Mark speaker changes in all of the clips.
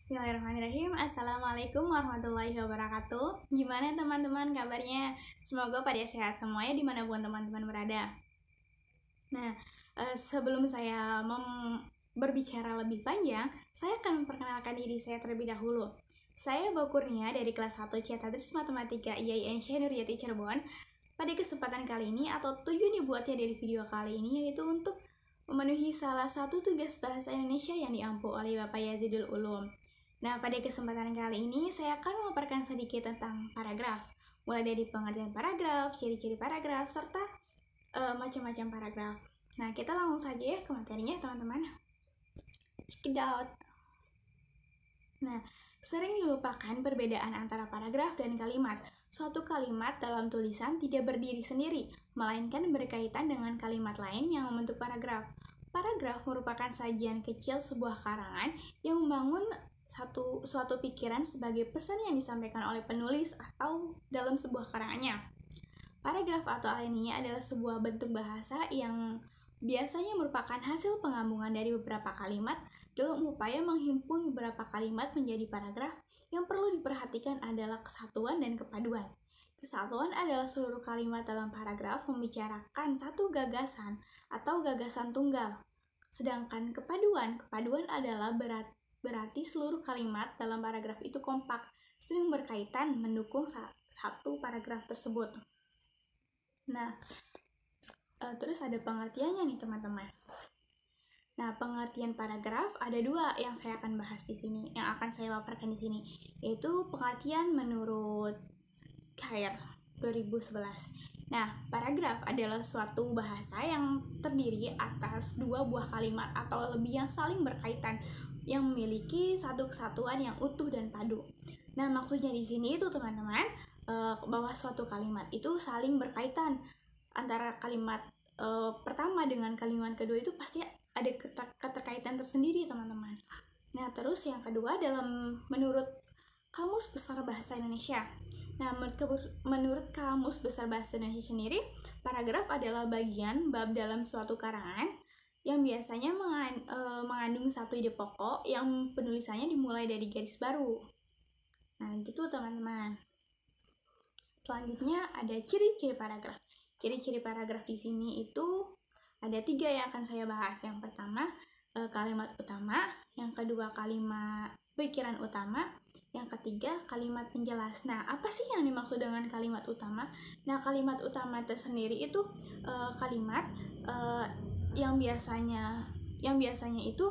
Speaker 1: Bismillahirrahmanirrahim. Assalamualaikum warahmatullahi wabarakatuh. Gimana teman-teman kabarnya? Semoga pada sehat semuanya dimanapun teman-teman berada. Nah, sebelum saya berbicara lebih panjang, saya akan memperkenalkan diri saya terlebih dahulu. Saya Mbak Kurnia dari kelas 1 Cetadris Matematika IAIN Syekh Nurjati Cirebon. Pada kesempatan kali ini atau tujuan dibuatnya dari video kali ini yaitu untuk memenuhi salah satu tugas bahasa Indonesia yang diampu oleh Bapak Yazidul Ulum. Nah, pada kesempatan kali ini saya akan memaparkan sedikit tentang paragraf, mulai dari pengertian paragraf, ciri-ciri paragraf, serta macam-macam paragraf. Nah, kita langsung saja ya ke materinya, teman-teman. Check it out. Nah, sering dilupakan perbedaan antara paragraf dan kalimat. Suatu kalimat dalam tulisan tidak berdiri sendiri, melainkan berkaitan dengan kalimat lain yang membentuk paragraf. Paragraf merupakan sajian kecil sebuah karangan yang membangun suatu pikiran sebagai pesan yang disampaikan oleh penulis atau dalam sebuah karangannya. Paragraf atau alinea adalah sebuah bentuk bahasa yang biasanya merupakan hasil penggabungan dari beberapa kalimat dalam upaya menghimpun beberapa kalimat menjadi paragraf. Yang perlu diperhatikan adalah kesatuan dan kepaduan. Kesatuan adalah seluruh kalimat dalam paragraf membicarakan satu gagasan atau gagasan tunggal. Sedangkan kepaduan adalah berarti seluruh kalimat dalam paragraf itu kompak, sering berkaitan mendukung satu paragraf tersebut. Nah, terus ada pengertiannya nih teman-teman. Nah, pengertian paragraf ada dua yang saya akan bahas di sini, yang akan saya paparkan di sini, yaitu pengertian menurut Khair 2011. Nah, paragraf adalah suatu bahasa yang terdiri atas dua buah kalimat atau lebih yang saling berkaitan, yang memiliki satu kesatuan yang utuh dan padu. Nah, maksudnya di sini itu teman-teman, bahwa suatu kalimat itu saling berkaitan antara kalimat pertama dengan kalimat kedua itu pasti ada keterkaitan tersendiri, teman-teman. Nah, terus yang kedua menurut Kamus Besar Bahasa Indonesia. Nah, menurut Kamus Besar Bahasa Indonesia sendiri, paragraf adalah bagian bab dalam suatu karangan yang biasanya mengandung satu ide pokok yang penulisannya dimulai dari garis baru. Nah, gitu teman-teman. Selanjutnya ada ciri-ciri paragraf. Ciri-ciri paragraf di sini itu ada 3 yang akan saya bahas. Yang pertama, kalimat utama. Yang kedua, kalimat pikiran utama. Yang ketiga, kalimat penjelas. Nah, apa sih yang dimaksud dengan kalimat utama? Nah, kalimat utama tersendiri itu kalimat yang biasanya itu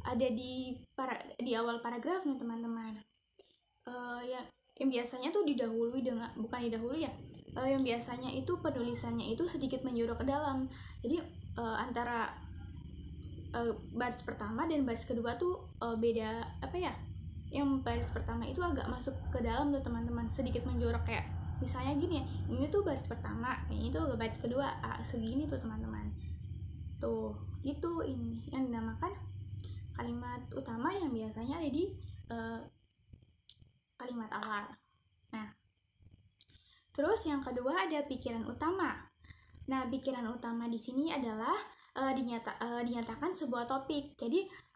Speaker 1: ada di awal paragraf nih teman-teman. Yang biasanya tuh didahului dengan yang biasanya itu penulisannya itu sedikit menjorok ke dalam. Jadi antara baris pertama dan baris kedua tuh beda yang baris pertama itu agak masuk ke dalam tuh teman-teman, sedikit menjorok, kayak misalnya gini ya, ini tuh baris pertama, ini tuh baris kedua, segini tuh teman-teman. Tuh, itu ini yang dinamakan kalimat utama yang biasanya ada di kalimat awal. Nah, terus yang kedua ada pikiran utama. Nah, pikiran utama di sini adalah dinyatakan sebuah topik. Jadi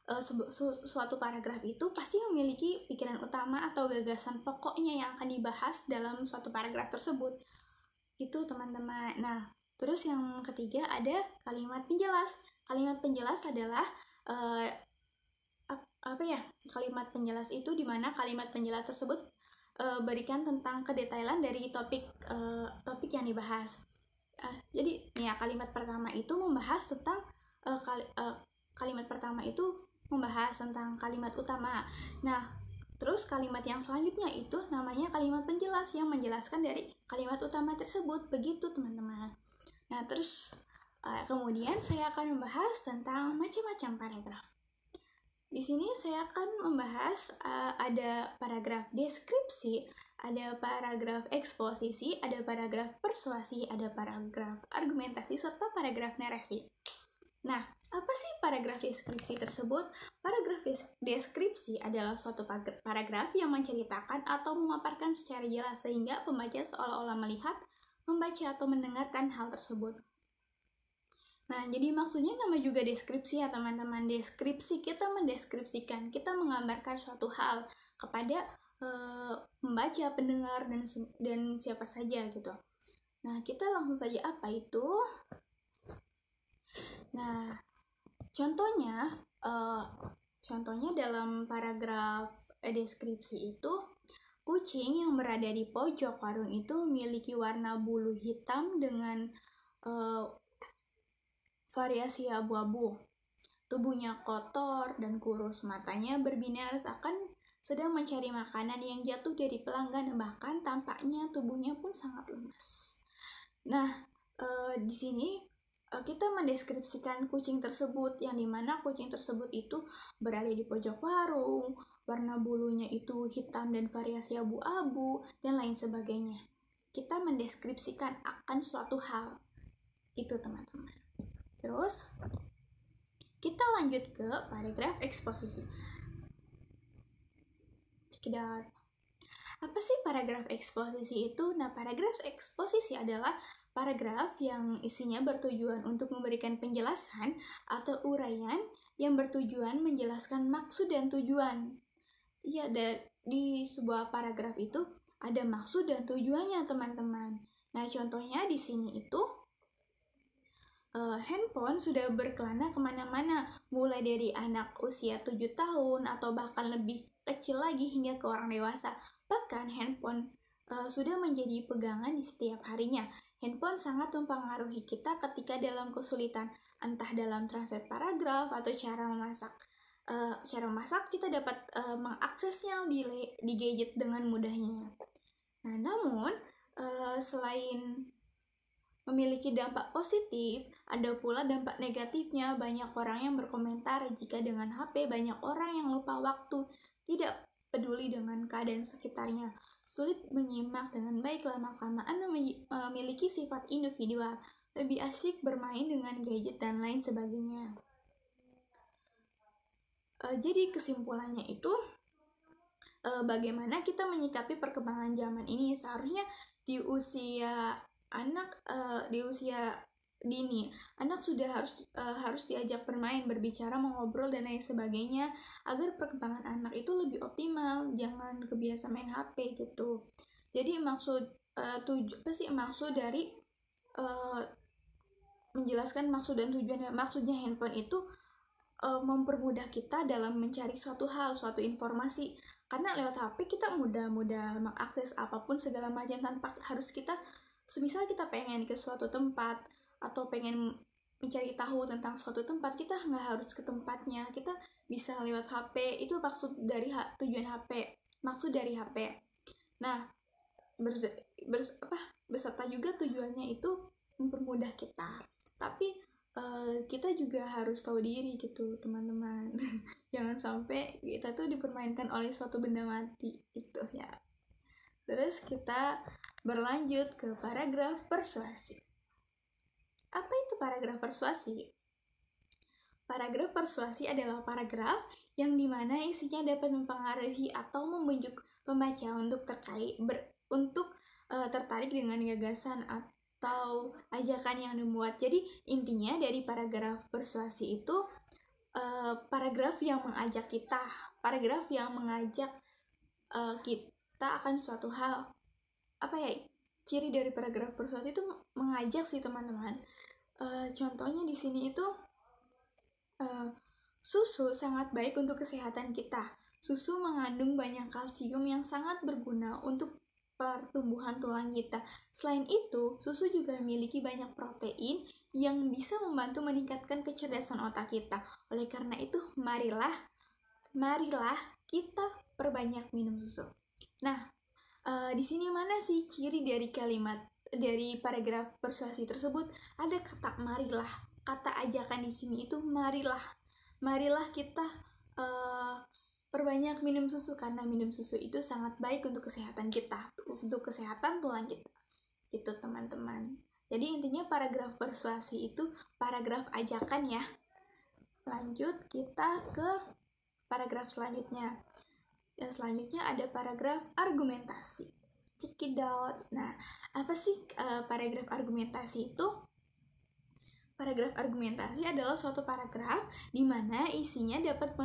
Speaker 1: suatu paragraf itu pasti memiliki pikiran utama atau gagasan pokoknya yang akan dibahas dalam suatu paragraf tersebut. Itu teman-teman. Nah, terus yang ketiga ada kalimat penjelas. Kalimat penjelas adalah kalimat penjelas itu dimana kalimat penjelas tersebut berikan tentang kedetailan dari topik yang dibahas. Jadi ya, kalimat pertama itu membahas tentang kalimat utama. Nah, terus kalimat yang selanjutnya itu namanya kalimat penjelas yang menjelaskan dari kalimat utama tersebut. Begitu teman-teman. Nah, terus kemudian saya akan membahas tentang macam-macam paragraf. Di sini saya akan membahas ada paragraf deskripsi, ada paragraf eksposisi, ada paragraf persuasi, ada paragraf argumentasi, serta paragraf narasi. Nah, apa sih paragraf deskripsi tersebut? Paragraf deskripsi adalah suatu paragraf yang menceritakan atau memaparkan secara jelas sehingga pembaca seolah-olah melihat, membaca atau mendengarkan hal tersebut. Nah, jadi maksudnya nama juga deskripsi ya teman-teman. Deskripsi, kita mendeskripsikan, kita menggambarkan suatu hal kepada pembaca, pendengar, dan siapa saja gitu. Nah, kita langsung saja apa itu? Nah, contohnya dalam paragraf deskripsi itu, kucing yang berada di pojok warung itu memiliki warna bulu hitam dengan variasi abu-abu. Tubuhnya kotor dan kurus, matanya berbinar seakan sedang mencari makanan yang jatuh dari pelanggan, bahkan tampaknya tubuhnya pun sangat lemas. Nah, di sini kita mendeskripsikan kucing tersebut, yang dimana kucing tersebut itu berada di pojok warung, warna bulunya itu hitam dan variasi abu-abu, dan lain sebagainya. Kita mendeskripsikan akan suatu hal, itu teman-teman. Terus, kita lanjut ke paragraf eksposisi. Cekidot. Apa sih paragraf eksposisi itu? Nah, paragraf eksposisi adalah paragraf yang isinya bertujuan untuk memberikan penjelasan atau uraian yang bertujuan menjelaskan maksud dan tujuan. Ya, di sebuah paragraf itu ada maksud dan tujuannya, teman-teman. Nah, contohnya di sini itu handphone sudah berkelana kemana-mana, mulai dari anak usia 7 tahun atau bahkan lebih kecil lagi hingga ke orang dewasa. Bahkan handphone sudah menjadi pegangan di setiap harinya. Handphone sangat mempengaruhi kita ketika dalam kesulitan, entah dalam translate paragraf atau cara memasak. Kita dapat mengaksesnya di gadget dengan mudahnya. Nah, namun selain memiliki dampak positif, ada pula dampak negatifnya. Banyak orang yang berkomentar jika dengan HP banyak orang yang lupa waktu, tidak peduli dengan keadaan sekitarnya, sulit menyimak dengan baik, lama-kelamaan memiliki sifat individual, lebih asyik bermain dengan gadget dan lain sebagainya. Jadi kesimpulannya itu, bagaimana kita menyikapi perkembangan zaman ini. Seharusnya di usia dini, anak sudah harus diajak bermain, berbicara, mengobrol dan lain sebagainya agar perkembangan anak itu lebih optimal. Jangan kebiasa main HP gitu. Jadi maksud dari menjelaskan maksud dan tujuan. Maksudnya handphone itu mempermudah kita dalam mencari suatu hal, suatu informasi. Karena lewat HP kita mudah mengakses apapun segala macam tanpa harus kita, semisal kita pengen ke suatu tempat atau pengen mencari tahu tentang suatu tempat, kita nggak harus ke tempatnya, kita bisa lewat HP. Itu maksud dari tujuan HP, maksud dari HP. Nah, beserta juga tujuannya itu mempermudah kita. Tapi kita juga harus tahu diri gitu, teman-teman. Jangan sampai kita tuh dipermainkan oleh suatu benda mati itu ya. Terus kita berlanjut ke paragraf persuasi. Apa itu paragraf persuasi? Paragraf persuasi adalah paragraf yang dimana isinya dapat mempengaruhi atau membujuk pembaca untuk tertarik dengan gagasan atau ajakan yang dimuat. Jadi intinya dari paragraf persuasi itu paragraf yang mengajak kita, kita akan suatu hal. Ciri dari paragraf persuasi itu mengajak sih, teman-teman. Contohnya di sini itu susu sangat baik untuk kesehatan kita. Susu mengandung banyak kalsium yang sangat berguna untuk pertumbuhan tulang kita. Selain itu, susu juga memiliki banyak protein yang bisa membantu meningkatkan kecerdasan otak kita. Oleh karena itu, marilah kita perbanyak minum susu. Nah, di sini mana sih ciri dari paragraf persuasi tersebut? Ada kata marilah. Kata ajakan di sini itu marilah kita perbanyak minum susu, karena minum susu itu sangat baik untuk kesehatan kita, untuk kesehatan tulang kita. Itu, teman-teman. Jadi intinya paragraf persuasi itu paragraf ajakan ya. Lanjut kita ke paragraf selanjutnya. Yang selanjutnya ada paragraf argumentasi. Cekidot. Nah, apa sih paragraf argumentasi itu? Paragraf argumentasi adalah suatu paragraf di mana isinya dapat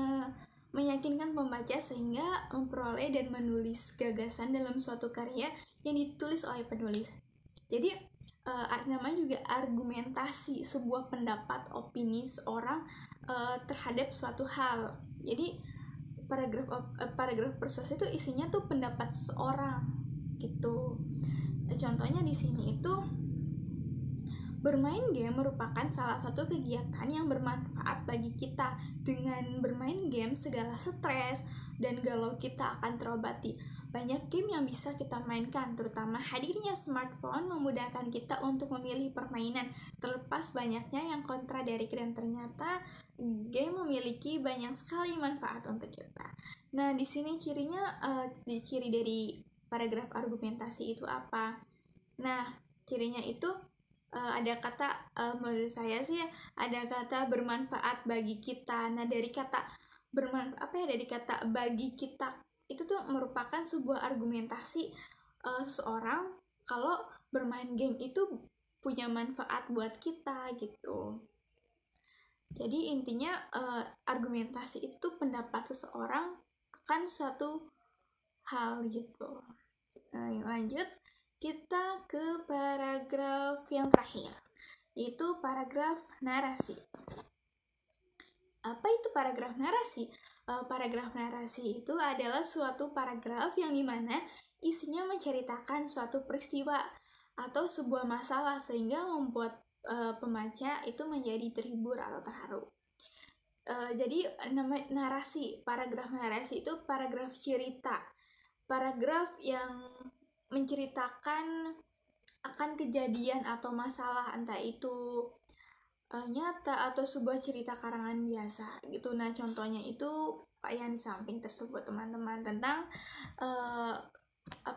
Speaker 1: meyakinkan pembaca sehingga memperoleh dan menulis gagasan dalam suatu karya yang ditulis oleh penulis. Jadi namanya juga argumentasi, sebuah pendapat, opini seorang terhadap suatu hal. Jadi paragraf persuasi itu isinya tuh pendapat seseorang gitu. Contohnya di sini itu, bermain game merupakan salah satu kegiatan yang bermanfaat bagi kita. Dengan bermain game, segala stres dan galau kita akan terobati. Banyak game yang bisa kita mainkan, terutama hadirnya smartphone memudahkan kita untuk memilih permainan, terlepas banyaknya yang kontradiktif, dan ternyata game memiliki banyak sekali manfaat untuk kita. Nah, di sini cirinya, ciri dari paragraf argumentasi itu apa? Nah, cirinya itu ada kata, menurut saya sih ada kata bermanfaat bagi kita. Nah, dari kata dari kata bagi kita itu tuh merupakan sebuah argumentasi seseorang kalau bermain game itu punya manfaat buat kita gitu. Jadi intinya argumentasi itu pendapat seseorang akan suatu hal gitu. Lanjut, kita ke paragraf yang terakhir, yaitu paragraf narasi. Apa itu paragraf narasi? Paragraf narasi itu adalah suatu paragraf yang dimana isinya menceritakan suatu peristiwa atau sebuah masalah sehingga membuat pembaca itu menjadi terhibur atau terharu. Jadi nama narasi, paragraf narasi itu paragraf cerita, paragraf yang menceritakan akan kejadian atau masalah, entah itu nyata atau sebuah cerita karangan biasa gitu. Nah, contohnya itu yang di samping tersebut teman-teman, tentang 4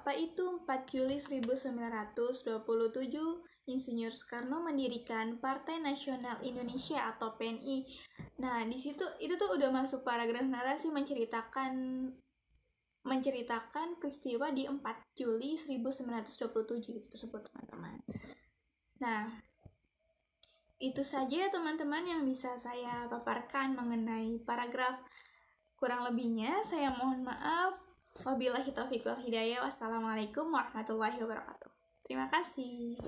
Speaker 1: Juli 1927 Insinyur Soekarno mendirikan Partai Nasional Indonesia atau PNI. Nah, di situ itu tuh udah masuk paragraf narasi, menceritakan peristiwa di 4 Juli 1927 tersebut teman-teman. Nah, itu saja teman-teman yang bisa saya paparkan mengenai paragraf. Kurang lebihnya saya mohon maaf. Wabillahi taufiq wal hidayah. Wassalamualaikum warahmatullahi wabarakatuh. Terima kasih.